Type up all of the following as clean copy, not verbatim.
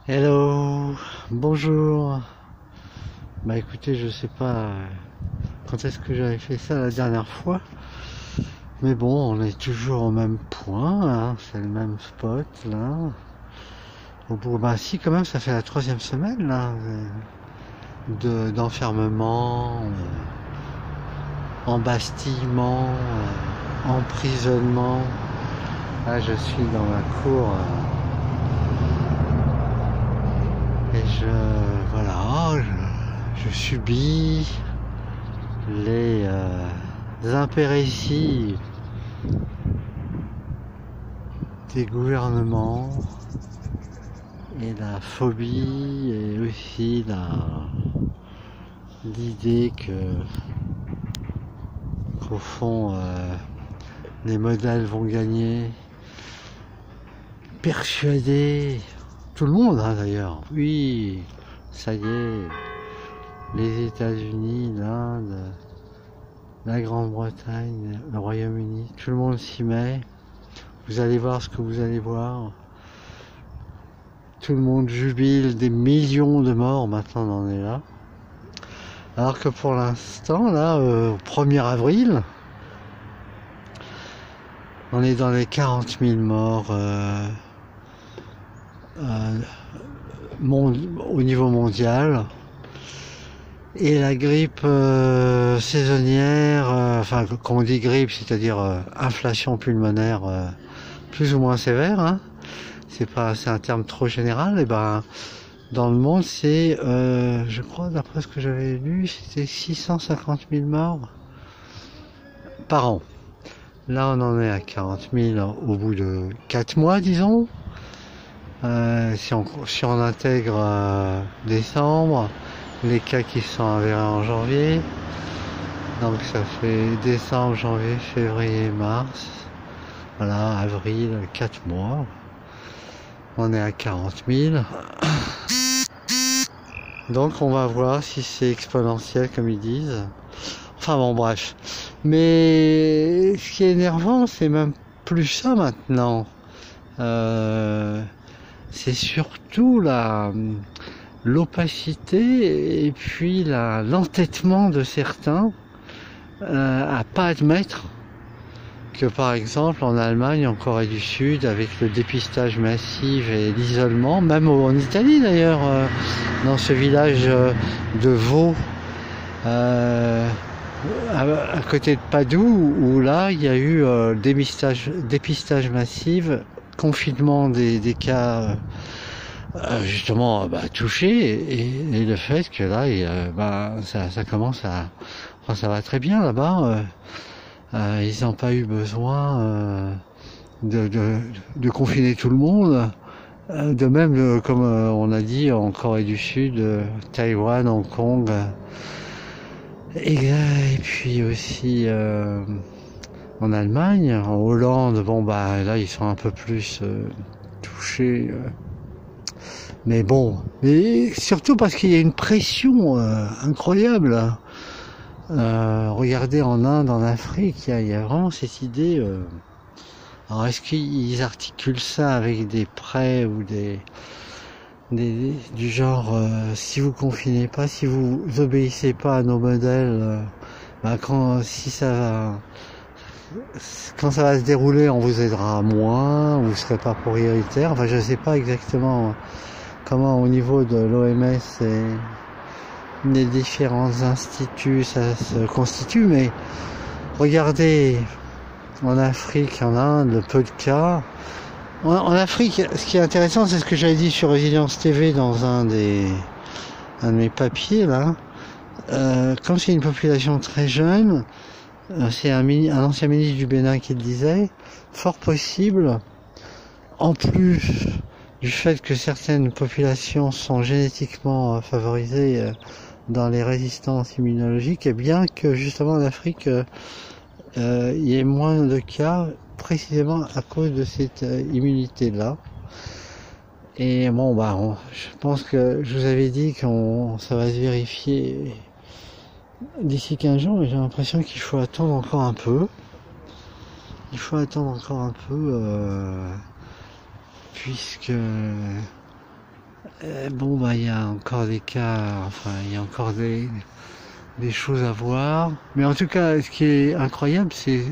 Hello, bonjour. Bah écoutez, je sais pas quand est-ce que j'avais fait ça la dernière fois, mais bon, on est toujours au même point, hein, c'est le même spot là. Au bout, bah si quand même, ça fait la troisième semaine là d'enfermement, embastillement, emprisonnement. Là, je suis dans la cour. Et je subis les impérities des gouvernements et la phobie et aussi l'idée qu'au fond les modèles vont gagner, persuadé, tout le monde hein, d'ailleurs, oui, ça y est, les États-Unis, l'Inde, la Grande-Bretagne, le Royaume-Uni, tout le monde s'y met. Vous allez voir ce que vous allez voir. Tout le monde jubile, des millions de morts, maintenant on en est là. Alors que pour l'instant, là, au 1er avril, on est dans les 40 000 morts au niveau mondial. Et la grippe saisonnière, enfin quand on dit grippe, c'est-à-dire inflation pulmonaire plus ou moins sévère, hein, c'est un terme trop général, et ben dans le monde c'est, je crois d'après ce que j'avais lu, c'était 650 000 morts par an. Là on en est à 40 000 au bout de 4 mois disons, si on intègre décembre, les cas qui sont avérés en janvier, donc ça fait décembre, janvier, février, mars, voilà, avril, 4 mois, on est à 40 000, donc on va voir si c'est exponentiel comme ils disent, enfin bon bref, mais ce qui est énervant c'est même plus ça maintenant, c'est surtout l'opacité et puis l'entêtement de certains à pas admettre que par exemple en Allemagne, en Corée du Sud, avec le dépistage massif et l'isolement, même en Italie d'ailleurs, dans ce village de Vaud, à côté de Padoue, où là il y a eu dépistage massif, confinement des cas justement touché, et le fait que là ça commence enfin, ça va très bien là-bas, ils n'ont pas eu besoin de confiner tout le monde, de même comme on a dit en Corée du Sud, Taïwan, Hong Kong, et puis aussi en Allemagne, en Hollande, bon là ils sont un peu plus touchés. Mais bon, et surtout parce qu'il y a une pression incroyable. Regardez en Inde, en Afrique, il y a vraiment cette idée. Alors est-ce qu'ils articulent ça avec des prêts ou du genre si vous confinez pas, si vous obéissez pas à nos modèles, quand ça va se dérouler, on vous aidera moins, vous serez pas prioritaire. Enfin, je sais pas exactement comment au niveau de l'OMS et des différents instituts ça se constitue, mais regardez en Afrique, en Inde, le peu de cas. En Afrique, ce qui est intéressant, c'est ce que j'avais dit sur Résilience TV dans un de mes papiers là. Comme c'est une population très jeune, c'est un ancien ministre du Bénin qui le disait, fort possible, en plus du fait que certaines populations sont génétiquement favorisées dans les résistances immunologiques, et bien que justement en Afrique il y ait moins de cas précisément à cause de cette immunité-là. Et bon je pense que je vous avais dit que ça va se vérifier d'ici 15 jours, mais j'ai l'impression qu'il faut attendre encore un peu. Il faut attendre encore un peu puisque Bon, bah, il y a encore des cas, enfin, il y a encore des choses à voir. Mais en tout cas, ce qui est incroyable, c'est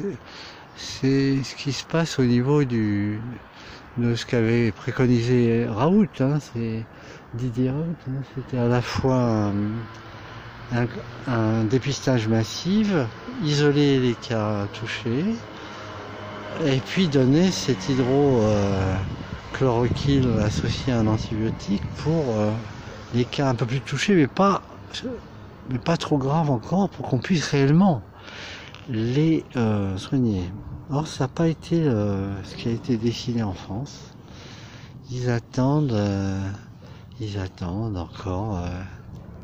ce qui se passe au niveau de ce qu'avait préconisé Raoult, hein, c'est Didier Raoult, hein, c'était à la fois un dépistage massif, isoler les cas touchés, et puis donner cet hydrochloroquine associé à un antibiotique pour les cas un peu plus touchés, mais pas trop graves encore, pour qu'on puisse réellement les soigner. Or, ça n'a pas été ce qui a été décidé en France. Ils attendent encore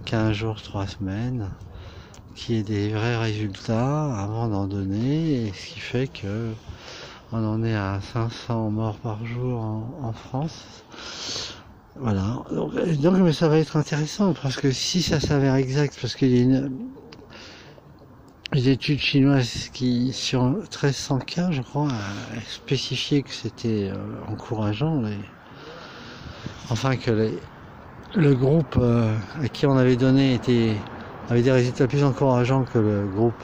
15 jours, 3 semaines, qu'il y ait des vrais résultats avant d'en donner, et ce qui fait que on en est à 500 morts par jour en France. Voilà. Donc, mais ça va être intéressant, parce que si ça s'avère exact, parce qu'il y a une étude chinoise qui, sur 1300 cas, je crois, a spécifié que c'était encourageant. Enfin, que le groupe à qui on avait donné avait des résultats plus encourageants que le groupe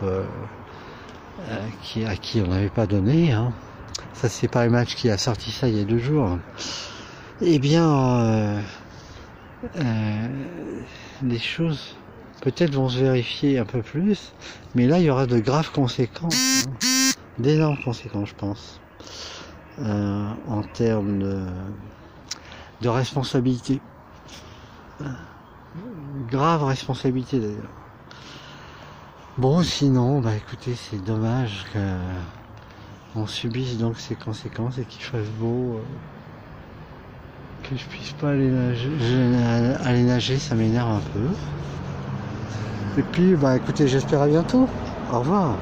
à qui on n'avait pas donné. Hein. Ça, c'est pas un match qui a sorti ça il y a 2 jours. Eh bien, les choses peut-être vont se vérifier un peu plus, mais là il y aura de graves conséquences, hein, d'énormes conséquences, je pense, en termes de responsabilité, grave responsabilité d'ailleurs. Bon, sinon, bah écoutez, c'est dommage qu'on subisse donc ces conséquences et qu'il fasse beau, que je puisse pas aller nager, ça m'énerve un peu. Et puis, bah écoutez, j'espère à bientôt. Au revoir.